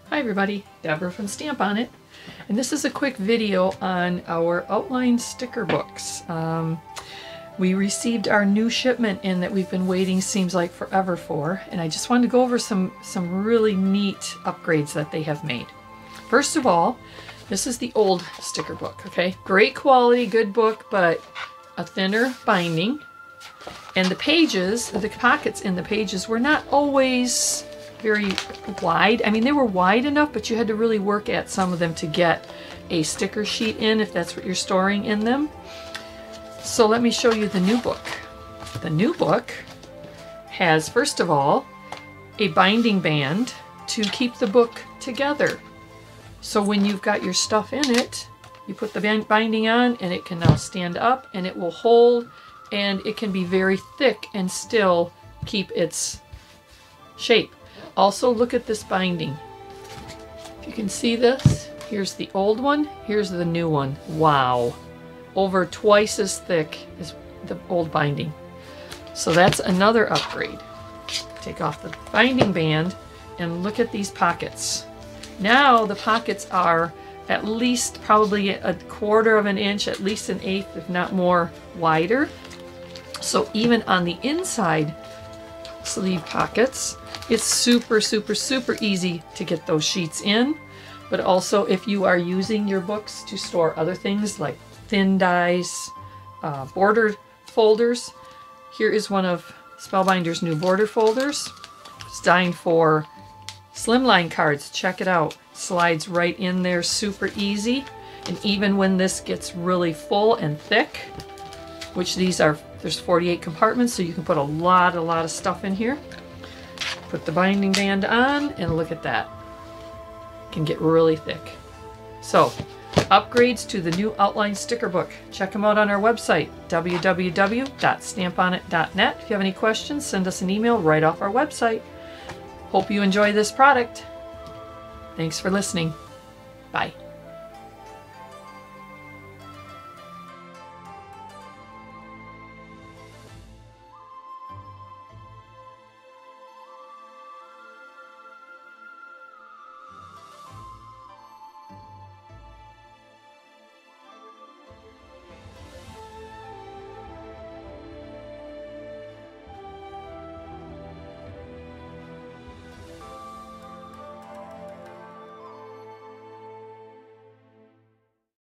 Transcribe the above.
Hi everybody, Deborah from Stamp On It, and this is a quick video on our outline sticker books. We received our new shipment in that we've been waiting seems like forever for, and I just wanted to go over some really neat upgrades that they have made. First of all, this is the old sticker book, okay? Great quality, good book, but a thinner binding. And the pages, the pockets in the pages were not always very wide. I mean, they were wide enough, but you had to really work at some of them to get a sticker sheet in if that's what you're storing in them. So let me show you the new book. The new book has, first of all, a binding band to keep the book together. So when you've got your stuff in it, you put the binding on and it can now stand up and it will hold, and it can be very thick and still keep its shape. Also, look at this binding. If you can see this, here's the old one, here's the new one. Wow. Over twice as thick as the old binding. So that's another upgrade. Take off the binding band and look at these pockets. Now the pockets are at least probably a quarter of an inch, at least an eighth, if not more, wider. So even on the inside sleeve pockets, it's super easy to get those sheets in. But also, if you are using your books to store other things like thin dies, border folders, here is one of Spellbinder's new border folders. It's designed for slimline cards. Check it out. Slides right in there, super easy. And even when this gets really full and thick, which these are, there's 48 compartments, so you can put a lot of stuff in here. Put the binding band on and look at that. It can get really thick. So, upgrades to the new outline sticker book. Check them out on our website, www.stamponit.net. If you have any questions, send us an email right off our website. Hope you enjoy this product. Thanks for listening. Bye.